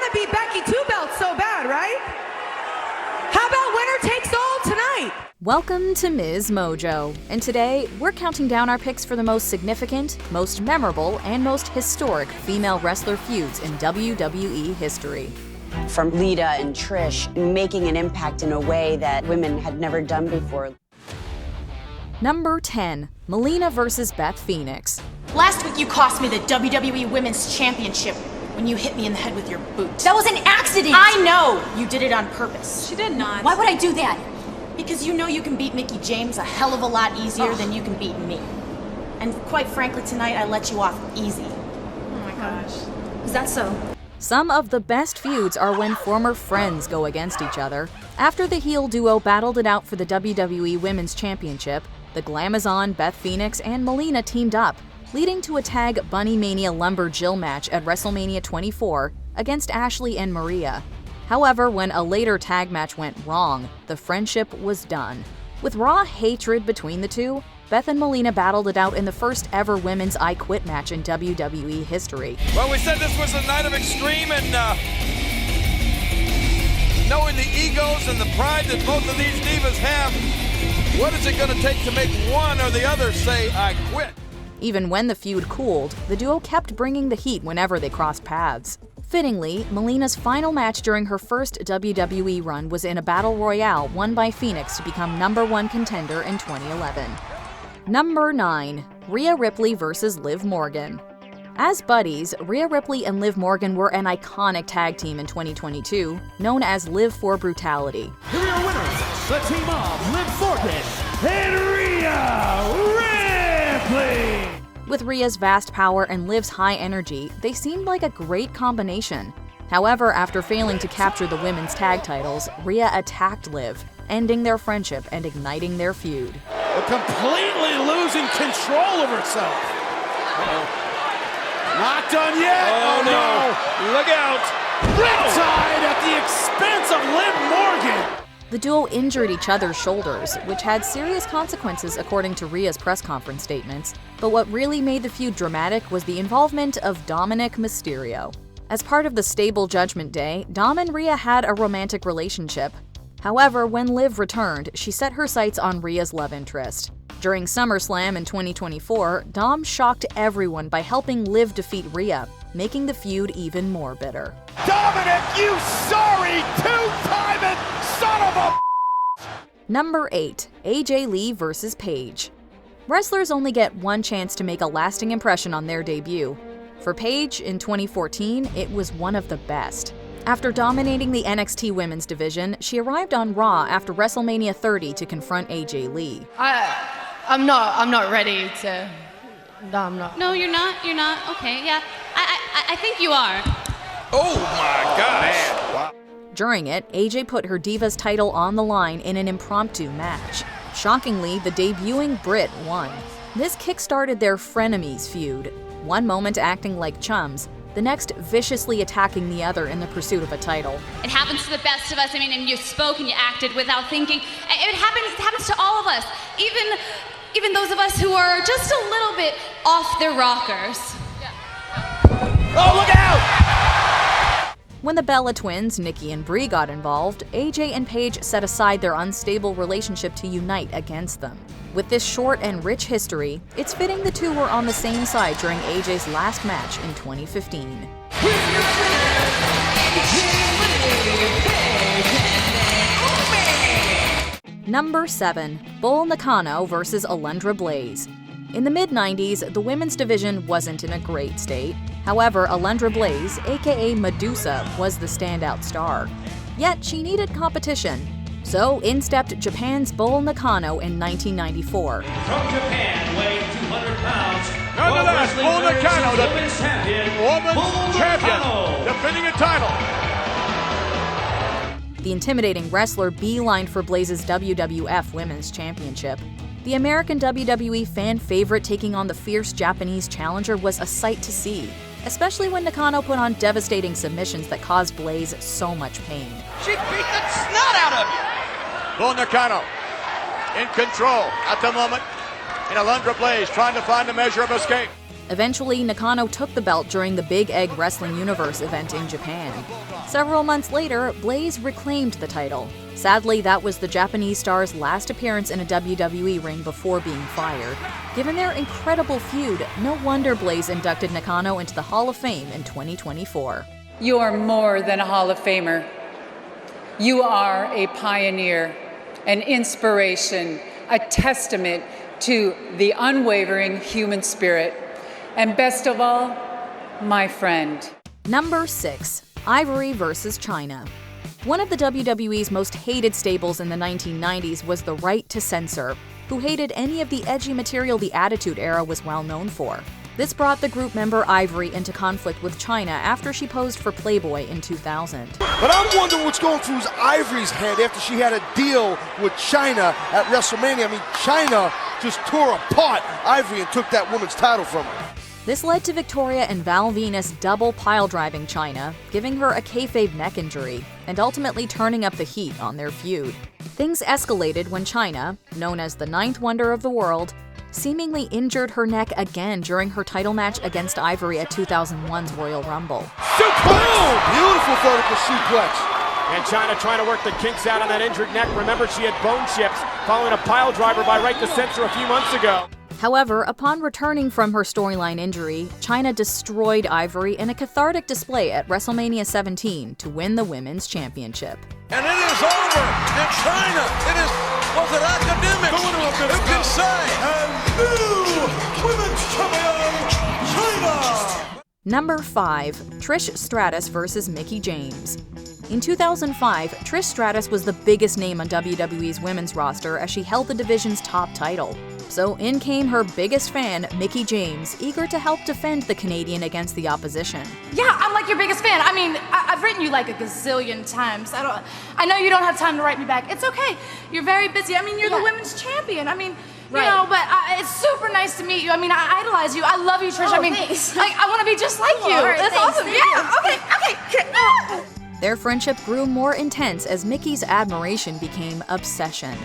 want to beat Becky two belts so bad, right? How about winner takes all tonight? Welcome to MsMojo, and today we're counting down our picks for the most significant, most memorable, and most historic female wrestler feuds in WWE history. From Lita and Trish, making an impact in a way that women had never done before. Number 10, Molina versus Beth Phoenix. Last week you cost me the WWE Women's Championship when you hit me in the head with your boot. That was an accident! I know! You did it on purpose. She did not. Why would I do that? Because you know you can beat Mickie James a hell of a lot easier than you can beat me. And quite frankly, tonight I let you off easy. Oh my gosh. Is that so? Some of the best feuds are when former friends go against each other. After the heel duo battled it out for the WWE Women's Championship, the Glamazon, Beth Phoenix, and Molina teamed up, leading to a tag Bunny Mania Lumberjill match at WrestleMania 24 against Ashley and Maria. However, when a later tag match went wrong, the friendship was done. With raw hatred between the two, Beth and Molina battled it out in the first ever women's I Quit match in WWE history. Well, we said this was a night of extreme, and knowing the egos and the pride that both of these divas have, what is it going to take to make one or the other say, I quit? Even when the feud cooled, the duo kept bringing the heat whenever they crossed paths. Fittingly, Molina's final match during her first WWE run was in a battle royale won by Phoenix to become #1 contender in 2011. Number 9, Rhea Ripley versus Liv Morgan. As buddies, Rhea Ripley and Liv Morgan were an iconic tag team in 2022, known as Liv for Brutality. Here are your winners, the team of Liv Morgan and Rhea Ripley. With Rhea's vast power and Liv's high energy, they seemed like a great combination. However, after failing to capture the women's tag titles, Rhea attacked Liv, ending their friendship and igniting their feud. Completely losing control of herself. Not done yet. Oh no! Look out! Riptide at the expense of Liv Morgan. The duo injured each other's shoulders, which had serious consequences according to Rhea's press conference statements. But what really made the feud dramatic was the involvement of Dominic Mysterio. As part of the Stable Judgment Day, Dom and Rhea had a romantic relationship. However, when Liv returned, she set her sights on Rhea's love interest. During SummerSlam in 2024, Dom shocked everyone by helping Liv defeat Rhea, making the feud even more bitter. Dominic, you sorry two-timing son of a... Number 8, AJ Lee versus Paige. Wrestlers only get one chance to make a lasting impression on their debut. For Paige, in 2014, it was one of the best. After dominating the NXT Women's division, she arrived on Raw after WrestleMania 30 to confront AJ Lee. I'm not ready to... No, I'm not. No, you're not? You're not? Okay, yeah. I think you are. Oh my gosh! Wow. During it, AJ put her Divas title on the line in an impromptu match. Shockingly, the debuting Brit won. This kickstarted their frenemies feud, one moment acting like chums, the next viciously attacking the other in the pursuit of a title. It happens to the best of us. I mean, and you spoke and you acted without thinking. It happens to all of us, even those of us who are just a little bit off their rockers. Oh, look out! When the Bella twins, Nikki and Brie, got involved, AJ and Paige set aside their unstable relationship to unite against them. With this short and rich history, it's fitting the two were on the same side during AJ's last match in 2015. Number 7, Bull Nakano versus Alundra Blaze. In the mid-90s, the women's division wasn't in a great state. However, Alundra Blaze, aka Medusa, was the standout star. Yet she needed competition. So in stepped Japan's Bull Nakano in 1994. From Japan, weighing 200 pounds, Nonetheless, Bull Nakano, the women's champion, women's champion, defending a title. The intimidating wrestler beelined for Blaze's WWF Women's Championship. The American WWE fan favorite taking on the fierce Japanese challenger was a sight to see, especially when Nakano put on devastating submissions that caused Blaze so much pain. She beat the snot out of you! Bull Nakano in control at the moment, and Alundra Blaze trying to find a measure of escape. Eventually, Nakano took the belt during the Big Egg Wrestling Universe event in Japan. Several months later, Blaze reclaimed the title. Sadly, that was the Japanese star's last appearance in a WWE ring before being fired. Given their incredible feud, no wonder Blaze inducted Nakano into the Hall of Fame in 2024. You are more than a Hall of Famer. You are a pioneer, an inspiration, a testament to the unwavering human spirit. And best of all, my friend. Number 6. Ivory versus Chyna. One of the WWE's most hated stables in the 1990s was the Right to Censor, who hated any of the edgy material the Attitude Era was well known for. This brought the group member Ivory into conflict with Chyna after she posed for Playboy in 2000. But I'm wondering what's going through Ivory's head after she had a deal with Chyna at WrestleMania. I mean, Chyna just tore apart Ivory and took that woman's title from her. This led to Victoria and Val Venus double pile-driving Chyna, giving her a kayfabe neck injury, and ultimately turning up the heat on their feud. Things escalated when Chyna, known as the Ninth Wonder of the World, seemingly injured her neck again during her title match against Ivory at 2001's Royal Rumble. Suplex! Beautiful vertical suplex. And Chyna trying to work the kinks out on that injured neck. Remember, she had bone chips following a pile driver by Right to Censor a few months ago. However, upon returning from her storyline injury, Chyna destroyed Ivory in a cathartic display at WrestleMania 17 to win the Women's Championship. And it is over. And Chyna, was it academic? Who can say? And new women's champion, Chyna! Number 5. Trish Stratus versus Mickie James. In 2005, Trish Stratus was the biggest name on WWE's women's roster as she held the division's top title. So in came her biggest fan, Mickie James, eager to help defend the Canadian against the opposition. Yeah, I'm like your biggest fan. I mean, I've written you like a gazillion times. I know you don't have time to write me back. It's okay. You're very busy. I mean, you're the women's champion. I mean, you know, but it's super nice to meet you. I mean, I idolize you. I love you, Trish. Oh, I mean, I want to be just like you. Right, That's thanks, awesome. Yeah, okay. Their friendship grew more intense as Mickie's admiration became obsession.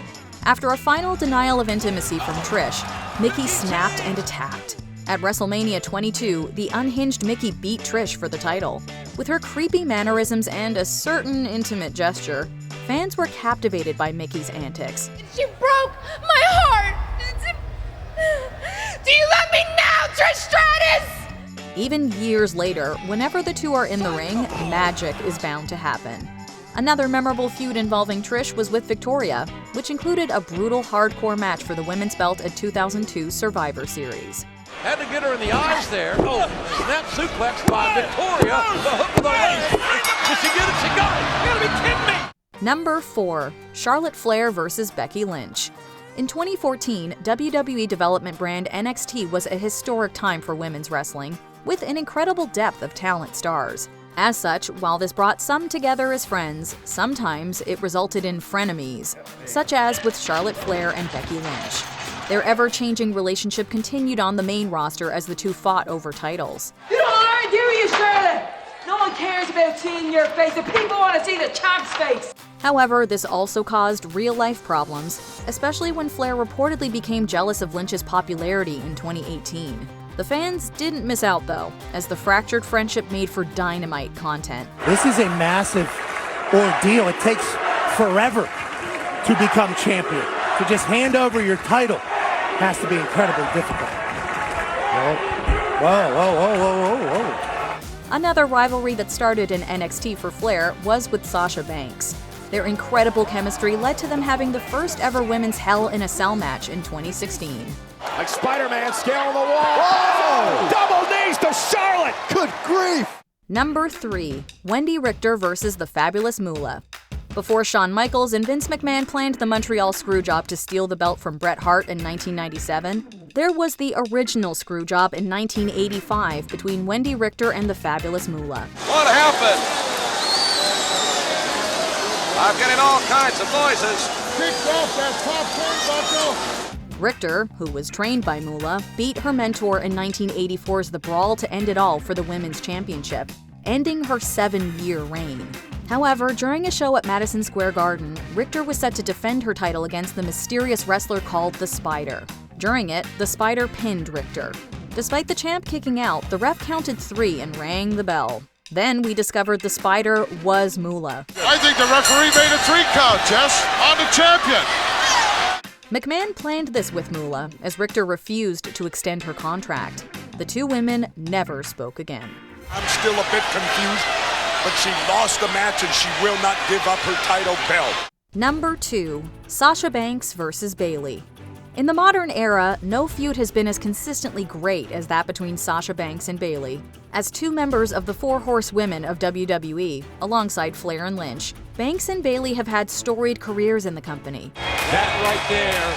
After a final denial of intimacy from Trish, Mickie snapped and attacked. At WrestleMania 22, the unhinged Mickie beat Trish for the title. With her creepy mannerisms and a certain intimate gesture, fans were captivated by Mickie's antics. She broke my heart. Do you love me now, Trish Stratus? Even years later, whenever the two are in the ring, magic is bound to happen. Another memorable feud involving Trish was with Victoria, which included a brutal hardcore match for the women's belt at 2002 Survivor Series. Had to get her in the eyes there. Oh, snap suplex by Victoria. The hook of the leg. Did she get it? She got it. You gotta be kidding me. Number 4. Charlotte Flair versus Becky Lynch. In 2014, WWE development brand NXT was a historic time for women's wrestling, with an incredible depth of talent stars. As such, while this brought some together as friends, sometimes it resulted in frenemies, such as with Charlotte Flair and Becky Lynch. Their ever-changing relationship continued on the main roster as the two fought over titles. You don't learn, do you, Charlotte? No one cares about seeing your face. The people want to see the champ's face. However, this also caused real-life problems, especially when Flair reportedly became jealous of Lynch's popularity in 2018. The fans didn't miss out, though, as the fractured friendship made for dynamite content. This is a massive ordeal. It takes forever to become champion. To just hand over your title has to be incredibly difficult. Whoa. Another rivalry that started in NXT for Flair was with Sasha Banks. Their incredible chemistry led to them having the first ever women's Hell in a Cell match in 2016. Like Spider-Man scaling the wall. Whoa! Double knees to Charlotte. Good grief! Number 3. Wendy Richter versus the Fabulous Moolah. Before Shawn Michaels and Vince McMahon planned the Montreal Screwjob to steal the belt from Bret Hart in 1997, there was the original Screwjob in 1985 between Wendy Richter and the Fabulous Moolah. What happened? I'm getting all kinds of noises. Kick off that popcorn buckle. Richter, who was trained by Moolah, beat her mentor in 1984's The Brawl to end it all for the Women's Championship, ending her 7-year reign. However, during a show at Madison Square Garden, Richter was set to defend her title against the mysterious wrestler called The Spider. During it, The Spider pinned Richter. Despite the champ kicking out, the ref counted 3 and rang the bell. Then we discovered the spider was Moolah. I think the referee made a 3 count, Jess, on the champion. McMahon planned this with Moolah, as Richter refused to extend her contract. The two women never spoke again. I'm still a bit confused, but she lost the match and she will not give up her title belt. Number 2, Sasha Banks versus Bayley. In the modern era, no feud has been as consistently great as that between Sasha Banks and Bayley. As two members of the 4 horsewomen of WWE, alongside Flair and Lynch, Banks and Bayley have had storied careers in the company. That right there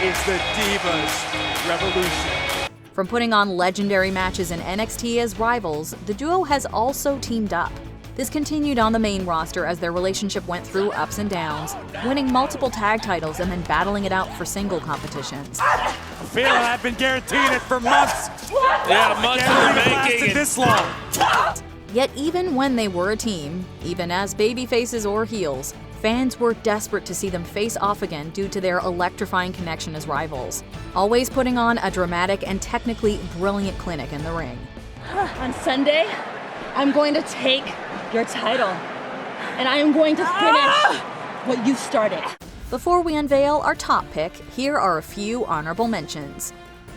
is the Divas Revolution. From putting on legendary matches in NXT as rivals, the duo has also teamed up. This continued on the main roster as their relationship went through ups and downs, winning multiple tag titles and then battling it out for single competitions. I'm feeling I've been guaranteeing it for months. Yeah, months in the making. Lasted this long. Yet even when they were a team, even as babyfaces or heels, fans were desperate to see them face off again due to their electrifying connection as rivals, always putting on a dramatic and technically brilliant clinic in the ring. On Sunday, I'm going to take your title, and I am going to finish what you started. Before we unveil our top pick, here are a few honorable mentions.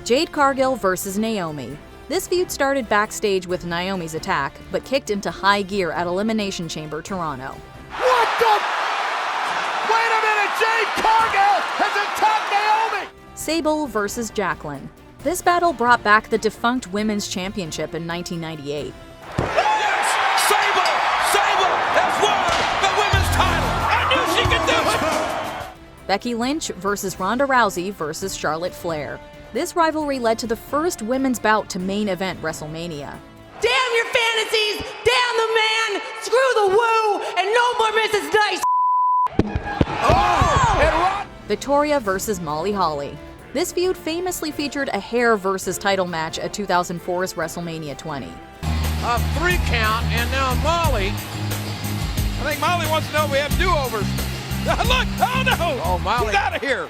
Jade Cargill versus Naomi. This feud started backstage with Naomi's attack, but kicked into high gear at Elimination Chamber Toronto. What the? Wait a minute, Jade Cargill has attacked Naomi! Sable versus Jacqueline. This battle brought back the defunct Women's Championship in 1998. Becky Lynch versus Ronda Rousey versus Charlotte Flair. This rivalry led to the first women's bout to main event WrestleMania. Damn your fantasies! Damn the man! Screw the woo! And no more Mrs. Nice! Victoria versus Molly Holly. This feud famously featured a hair versus title match at 2004's WrestleMania 20. A 3 count, and now Molly. I think Molly wants to know if we have do-overs. Look! Oh no! Oh, Molly. Get out of here!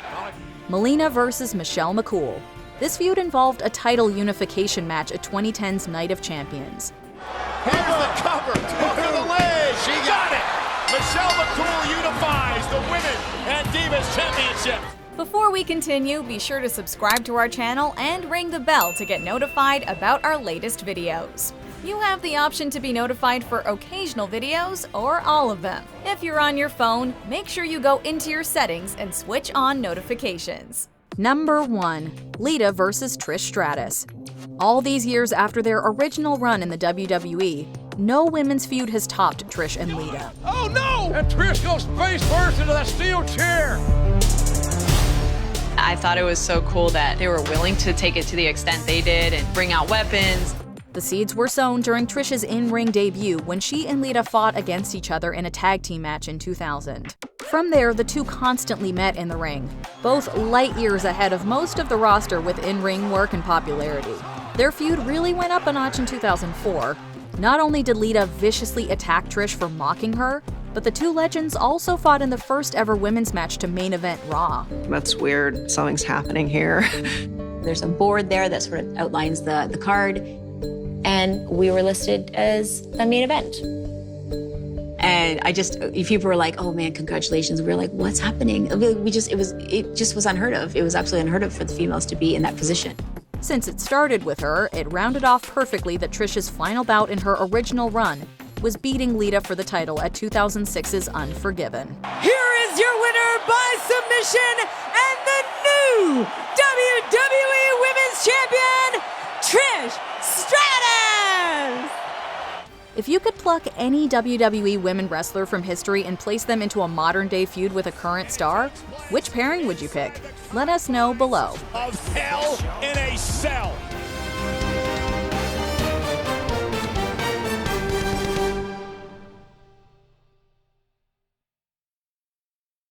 Molina versus Michelle McCool. This feud involved a title unification match at 2010's Night of Champions. Here's the cover. Look at the leg. She got it. Michelle McCool unifies the Women and Divas Championship. Before we continue, be sure to subscribe to our channel and ring the bell to get notified about our latest videos. You have the option to be notified for occasional videos or all of them. If you're on your phone, make sure you go into your settings and switch on notifications. Number 1. Lita versus Trish Stratus. All these years after their original run in the WWE, no women's feud has topped Trish and Lita. Oh no! And Trish goes face first into that steel chair. I thought it was so cool that they were willing to take it to the extent they did and bring out weapons. The seeds were sown during Trish's in-ring debut when she and Lita fought against each other in a tag team match in 2000. From there, the two constantly met in the ring, both light years ahead of most of the roster with in-ring work and popularity. Their feud really went up a notch in 2004. Not only did Lita viciously attack Trish for mocking her, but the two legends also fought in the first ever women's match to main event Raw. That's weird. Something's happening here. There's a board there that sort of outlines the card, and we were listed as the main event. And people were like, "Oh man, congratulations!" We were like, "What's happening?" It just was unheard of. It was absolutely unheard of for the females to be in that position. Since it started with her, it rounded off perfectly that Trish's final bout in her original run was beating Lita for the title at 2006's Unforgiven. Here is your winner by submission and the new WWE Women's Champion, Trish Stratus! If you could pluck any WWE women wrestler from history and place them into a modern-day feud with a current star, which pairing would you pick? Let us know below. Of hell in a cell.